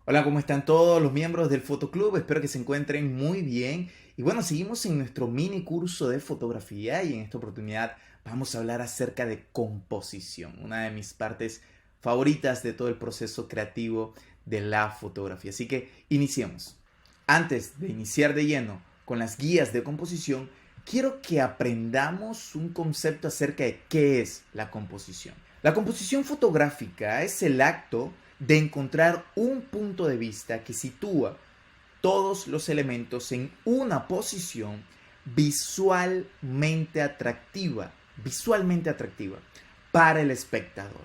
Hola, ¿cómo están todos los miembros del Fotoclub? Espero que se encuentren muy bien. Y bueno, seguimos en nuestro mini curso de fotografía y en esta oportunidad vamos a hablar acerca de composición, una de mis partes favoritas de todo el proceso creativo de la fotografía. Así que iniciemos. Antes de iniciar de lleno con las guías de composición, quiero que aprendamos un concepto acerca de qué es la composición. La composición fotográfica es el acto de encontrar un punto de vista que sitúa todos los elementos en una posición visualmente atractiva para el espectador.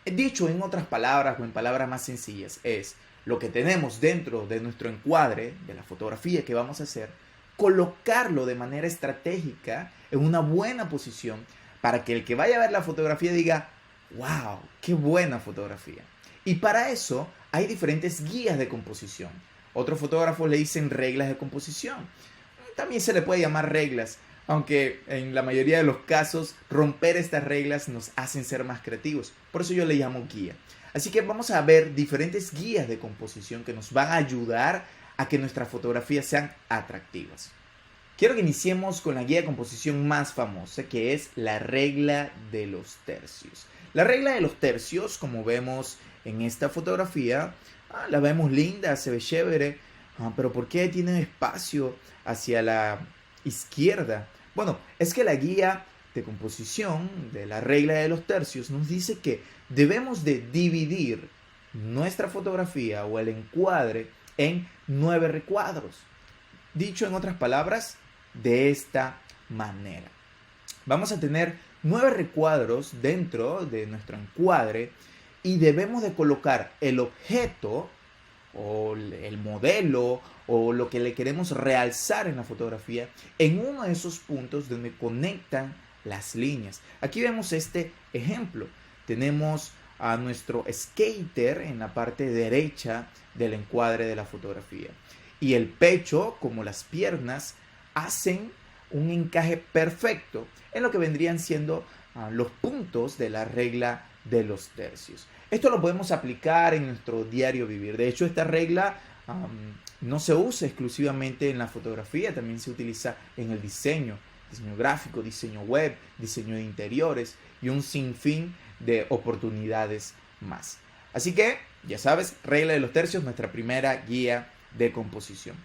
Dicho en otras palabras o en palabras más sencillas, es lo que tenemos dentro de nuestro encuadre de la fotografía que vamos a hacer, colocarlo de manera estratégica en una buena posición para que el que vaya a ver la fotografía diga, wow, qué buena fotografía. Y para eso hay diferentes guías de composición. Otros fotógrafos le dicen reglas de composición. También se le puede llamar reglas, aunque en la mayoría de los casos romper estas reglas nos hacen ser más creativos. Por eso yo le llamo guía. Así que vamos a ver diferentes guías de composición que nos van a ayudar a que nuestras fotografías sean atractivas. Quiero que iniciemos con la guía de composición más famosa, que es la regla de los tercios. La regla de los tercios, como vemos en esta fotografía, la vemos linda, se ve chévere, pero ¿por qué tiene espacio hacia la izquierda? Bueno, es que la guía de composición de la regla de los tercios nos dice que debemos de dividir nuestra fotografía o el encuadre en 9 recuadros. Dicho en otras palabras, de esta manera. Vamos a tener 9 recuadros dentro de nuestro encuadre y debemos de colocar el objeto o el modelo o lo que le queremos realzar en la fotografía en uno de esos puntos donde conectan las líneas. Aquí vemos este ejemplo. Tenemos a nuestro skater en la parte derecha del encuadre de la fotografía. Y el pecho, como las piernas, hacen un encaje perfecto en lo que vendrían siendo los puntos de la regla de los tercios. Esto lo podemos aplicar en nuestro diario vivir. De hecho, esta regla no se usa exclusivamente en la fotografía, también se utiliza en el diseño gráfico, diseño web, diseño de interiores y un sinfín de oportunidades más. Así que, ya sabes, regla de los tercios, nuestra primera guía de composición.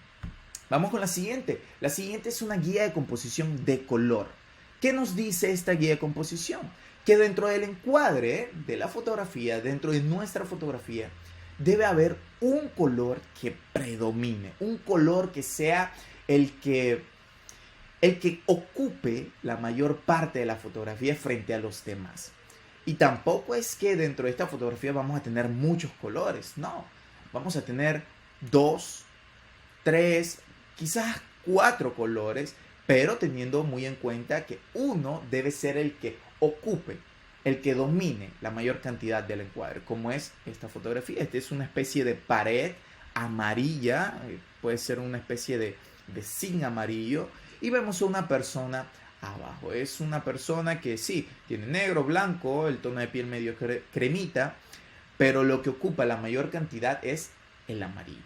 Vamos con la siguiente. La siguiente es una guía de composición de color. ¿Qué nos dice esta guía de composición? Que dentro del encuadre de la fotografía, dentro de nuestra fotografía, debe haber un color que predomine, un color que sea el que ocupe la mayor parte de la fotografía frente a los demás. Y tampoco es que dentro de esta fotografía vamos a tener muchos colores, no. Vamos a tener 2, 3, quizás 4 colores, pero teniendo muy en cuenta que uno debe ser el que ocupe, el que domine la mayor cantidad del encuadre, como es esta fotografía. Esta es una especie de pared amarilla, puede ser una especie de zinc amarillo, y vemos a una persona abajo. Es una persona que sí, tiene negro, blanco, el tono de piel medio cremita, pero lo que ocupa la mayor cantidad es el amarillo.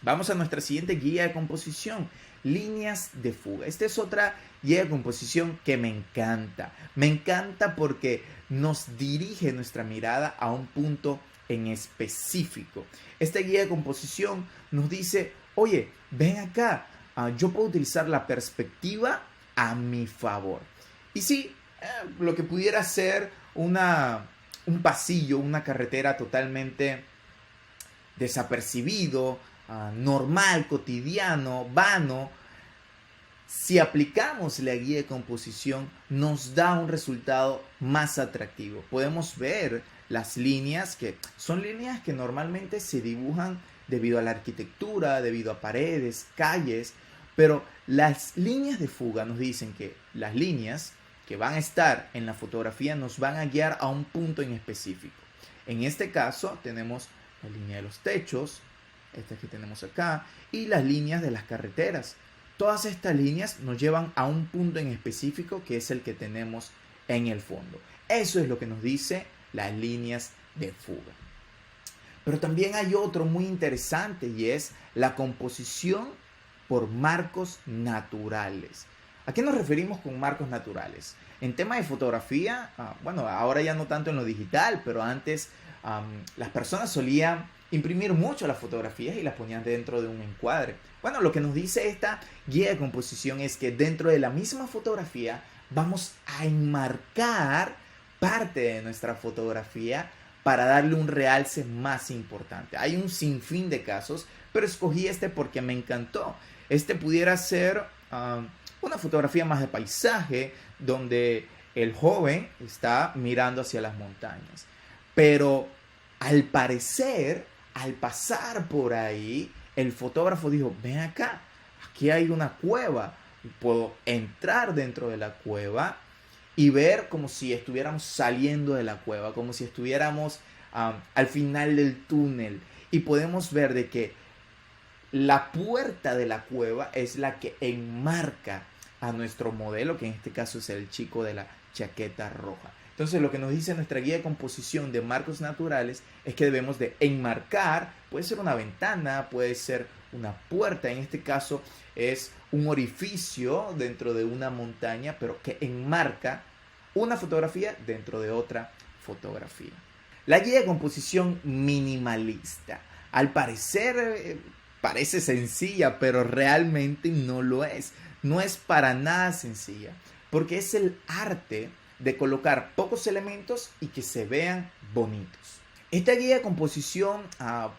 Vamos a nuestra siguiente guía de composición, líneas de fuga. Esta es otra guía de composición que me encanta. Me encanta porque nos dirige nuestra mirada a un punto en específico. Esta guía de composición nos dice, oye, ven acá, yo puedo utilizar la perspectiva a mi favor. Y sí, lo que pudiera ser un pasillo, una carretera totalmente desapercibido, normal, cotidiano, vano, si aplicamos la guía de composición nos da un resultado más atractivo. Podemos ver las líneas que son líneas que normalmente se dibujan debido a la arquitectura, debido a paredes, calles, pero las líneas de fuga nos dicen que las líneas que van a estar en la fotografía nos van a guiar a un punto en específico. En este caso tenemos la línea de los techos, esta que tenemos acá, y las líneas de las carreteras. Todas estas líneas nos llevan a un punto en específico que es el que tenemos en el fondo. Eso es lo que nos dice las líneas de fuga. Pero también hay otro muy interesante y es la composición por marcos naturales. ¿A qué nos referimos con marcos naturales? En tema de fotografía, bueno, ahora ya no tanto en lo digital, pero antes las personas solían imprimir mucho las fotografías y las ponían dentro de un encuadre. Bueno, lo que nos dice esta guía de composición es que dentro de la misma fotografía vamos a enmarcar parte de nuestra fotografía para darle un realce más importante. Hay un sinfín de casos, pero escogí este porque me encantó. Este pudiera ser una fotografía más de paisaje, donde el joven está mirando hacia las montañas. Pero al parecer, al pasar por ahí, el fotógrafo dijo, ven acá, aquí hay una cueva. Puedo entrar dentro de la cueva y ver como si estuviéramos saliendo de la cueva, como si estuviéramos al final del túnel. Y podemos ver de que la puerta de la cueva es la que enmarca a nuestro modelo, que en este caso es el chico de la chaqueta roja. Entonces lo que nos dice nuestra guía de composición de marcos naturales es que debemos de enmarcar, puede ser una ventana, puede ser una puerta, en este caso es un orificio dentro de una montaña, pero que enmarca una fotografía dentro de otra fotografía. La guía de composición minimalista, al parecer parece sencilla, pero realmente no lo es. No es para nada sencilla, porque es el arte de colocar pocos elementos y que se vean bonitos. Esta guía de composición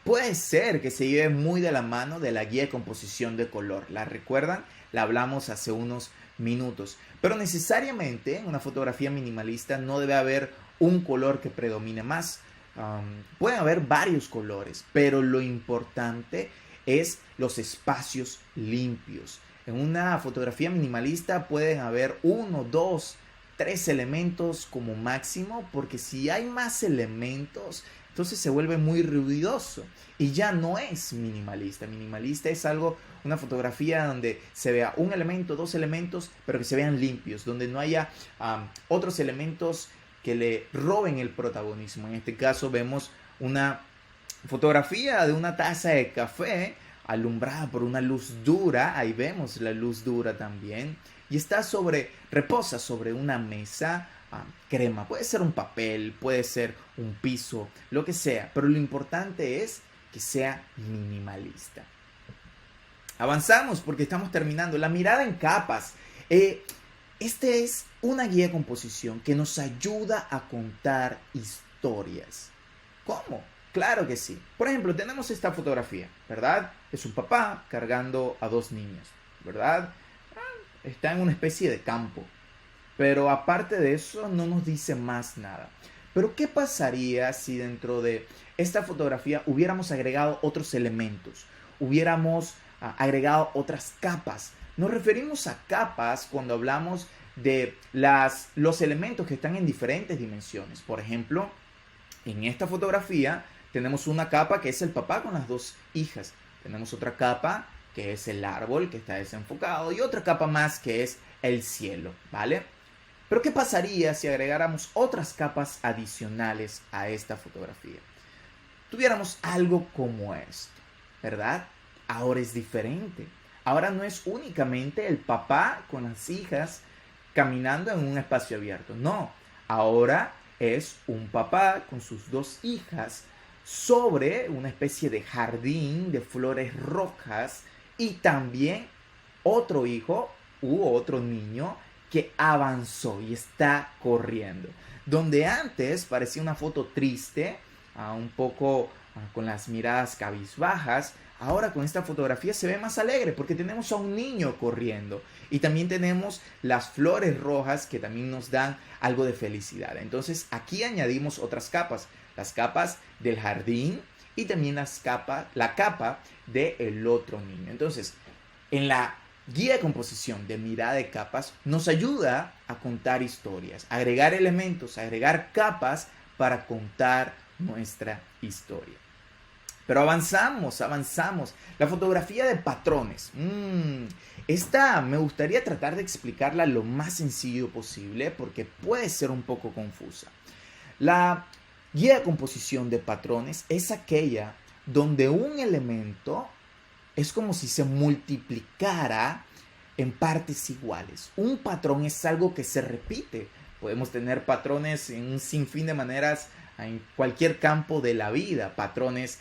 puede ser que se lleve muy de la mano de la guía de composición de color. ¿La recuerdan? La hablamos hace unos minutos. Pero necesariamente en una fotografía minimalista no debe haber un color que predomine más. Pueden haber varios colores, pero lo importante es los espacios limpios. En una fotografía minimalista pueden haber 1, 2, 3 elementos como máximo, porque si hay más elementos, entonces se vuelve muy ruidoso y ya no es minimalista. Minimalista es una fotografía donde se vea un elemento, 2 elementos, pero que se vean limpios, donde no haya otros elementos que le roben el protagonismo. En este caso vemos una fotografía de una taza de café alumbrada por una luz dura, ahí vemos la luz dura también, y reposa sobre una mesa crema, puede ser un papel, puede ser un piso, lo que sea, pero lo importante es que sea minimalista. Avanzamos porque estamos terminando. La mirada en capas. Este es una guía de composición que nos ayuda a contar historias. ¿Cómo? Claro que sí. Por ejemplo, tenemos esta fotografía, ¿verdad? Es un papá cargando a 2 niños, ¿verdad? Está en una especie de campo. Pero aparte de eso, no nos dice más nada. Pero ¿qué pasaría si dentro de esta fotografía hubiéramos agregado otros elementos? Hubiéramos agregado otras capas. Nos referimos a capas cuando hablamos de los elementos que están en diferentes dimensiones. Por ejemplo, en esta fotografía tenemos una capa que es el papá con las 2 hijas. Tenemos otra capa que es el árbol que está desenfocado y otra capa más que es el cielo, ¿vale? Pero ¿qué pasaría si agregáramos otras capas adicionales a esta fotografía? Tuviéramos algo como esto, ¿verdad? Ahora es diferente. Ahora no es únicamente el papá con las hijas caminando en un espacio abierto. No, ahora es un papá con sus 2 hijas sobre una especie de jardín de flores rojas y también otro hijo u otro niño que avanzó y está corriendo. Donde antes parecía una foto triste, un poco con las miradas cabizbajas, ahora con esta fotografía se ve más alegre porque tenemos a un niño corriendo y también tenemos las flores rojas que también nos dan algo de felicidad. Entonces aquí añadimos otras capas, las capas del jardín y también la capa del otro niño. Entonces, en la guía de composición de mirada de capas nos ayuda a contar historias, a agregar elementos, a agregar capas para contar nuestra historia. Pero avanzamos. La fotografía de patrones. Esta me gustaría tratar de explicarla lo más sencillo posible porque puede ser un poco confusa. La Guía de composición de patrones es aquella donde un elemento es como si se multiplicara en partes iguales. Un patrón es algo que se repite. Podemos tener patrones en un sinfín de maneras en cualquier campo de la vida, patrones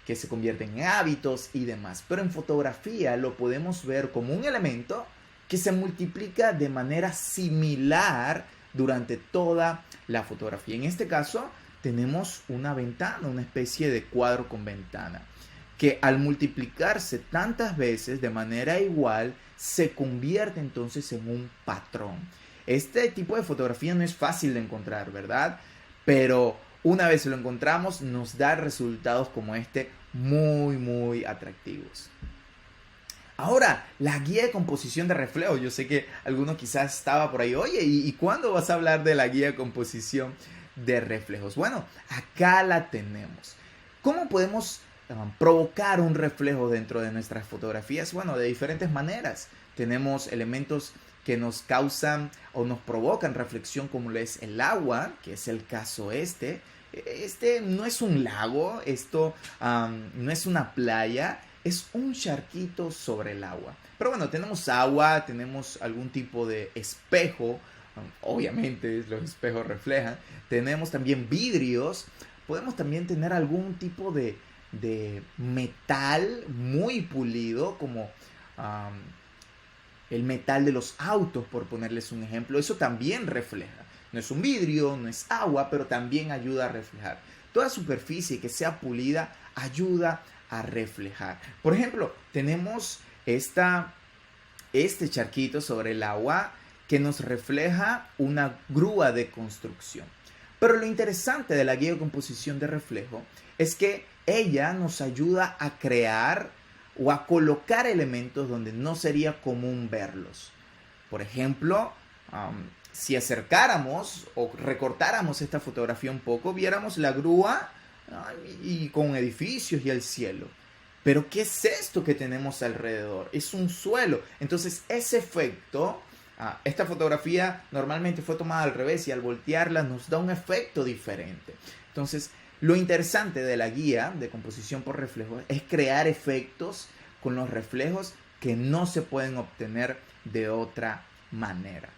que se convierten en hábitos y demás. Pero en fotografía lo podemos ver como un elemento que se multiplica de manera similar durante toda la fotografía. En este caso tenemos una ventana, una especie de cuadro con ventana, que al multiplicarse tantas veces de manera igual, se convierte entonces en un patrón. Este tipo de fotografía no es fácil de encontrar, ¿verdad? Pero una vez lo encontramos, nos da resultados como este muy atractivos. Ahora, la guía de composición de reflejo. Yo sé que alguno quizás estaba por ahí, oye, ¿y cuándo vas a hablar de la guía de composición de reflejos? Bueno, acá la tenemos. ¿Cómo podemos provocar un reflejo dentro de nuestras fotografías? Bueno, de diferentes maneras. Tenemos elementos que nos causan o nos provocan reflexión, como lo es el agua, que es el caso este. Este no es un lago, esto no es una playa, es un charquito sobre el agua. Pero bueno, tenemos agua, tenemos algún tipo de espejo, obviamente los espejos reflejan. Tenemos también vidrios, podemos también tener algún tipo de metal muy pulido, como el metal de los autos, por ponerles un ejemplo. Eso también refleja. No es un vidrio, no es agua, pero también ayuda a reflejar. Toda superficie que sea pulida ayuda a reflejar. Por ejemplo, tenemos este charquito sobre el agua que nos refleja una grúa de construcción. Pero lo interesante de la guía de composición de reflejo es que ella nos ayuda a crear o a colocar elementos donde no sería común verlos. Por ejemplo, si acercáramos o recortáramos esta fotografía un poco, viéramos la grúa y con edificios y el cielo. Pero ¿qué es esto que tenemos alrededor? Es un suelo. Entonces ese efecto, esta fotografía normalmente fue tomada al revés y al voltearla nos da un efecto diferente. Entonces lo interesante de la guía de composición por reflejo es crear efectos con los reflejos que no se pueden obtener de otra manera.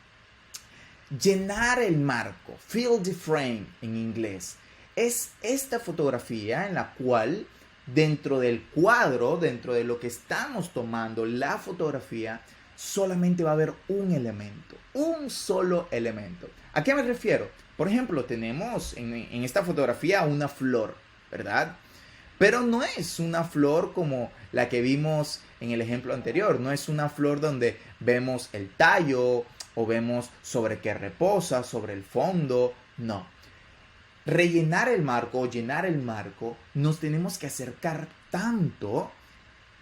Llenar el marco, fill the frame en inglés, es esta fotografía en la cual dentro del cuadro, dentro de lo que estamos tomando, la fotografía, solamente va a haber un elemento, un solo elemento. ¿A qué me refiero? Por ejemplo, tenemos en esta fotografía una flor, ¿verdad? Pero no es una flor como la que vimos en el ejemplo anterior. No es una flor donde vemos el tallo o vemos sobre qué reposa, sobre el fondo. No. Rellenar el marco o llenar el marco, nos tenemos que acercar tanto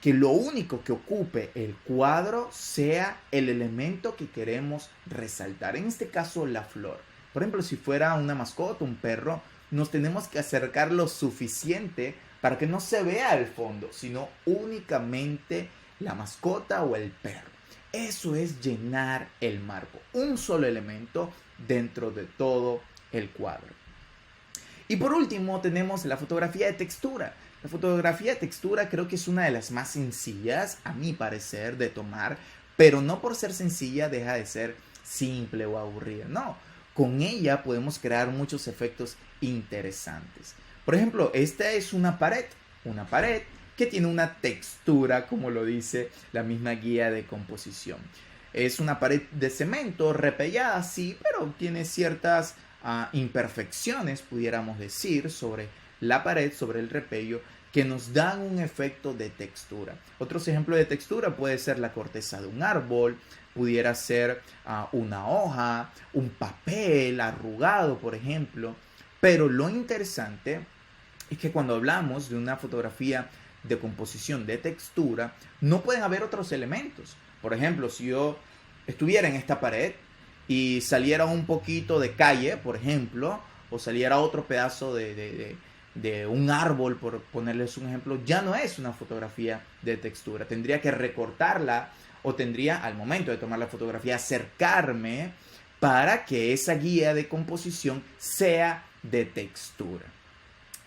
que lo único que ocupe el cuadro sea el elemento que queremos resaltar. En este caso, la flor. Por ejemplo, si fuera una mascota, un perro, nos tenemos que acercar lo suficiente para que no se vea el fondo, sino únicamente la mascota o el perro. Eso es llenar el marco. Un solo elemento dentro de todo el cuadro. Y por último tenemos la fotografía de textura. La fotografía de textura creo que es una de las más sencillas, a mi parecer, de tomar, pero no por ser sencilla deja de ser simple o aburrida. No, con ella podemos crear muchos efectos interesantes. Por ejemplo, esta es una pared que tiene una textura, como lo dice la misma guía de composición. Es una pared de cemento repellada, sí, pero tiene ciertas imperfecciones, pudiéramos decir, sobre la pared, sobre el repello, que nos dan un efecto de textura. Otros ejemplos de textura puede ser la corteza de un árbol, pudiera ser una hoja, un papel arrugado, por ejemplo. Pero lo interesante es que cuando hablamos de una fotografía de composición de textura, no pueden haber otros elementos. Por ejemplo, si yo estuviera en esta pared y saliera un poquito de calle, por ejemplo, o saliera otro pedazo de un árbol, por ponerles un ejemplo, ya no es una fotografía de textura. Tendría que recortarla o tendría, al momento de tomar la fotografía, acercarme para que esa guía de composición sea de textura.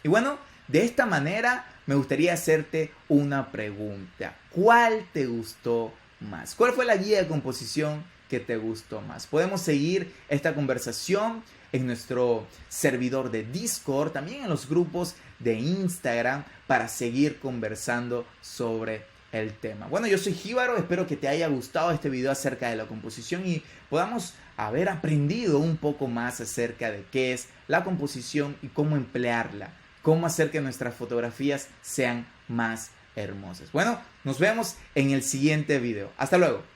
Y bueno, de esta manera me gustaría hacerte una pregunta. ¿Cuál te gustó más? ¿Cuál fue la guía de composición que te gustó más? Podemos seguir esta conversación en nuestro servidor de Discord, también en los grupos de Instagram para seguir conversando sobre el tema. Bueno, yo soy Jíbaro, espero que te haya gustado este video acerca de la composición y podamos haber aprendido un poco más acerca de qué es la composición y cómo emplearla, cómo hacer que nuestras fotografías sean más hermosas. Bueno, nos vemos en el siguiente video. Hasta luego.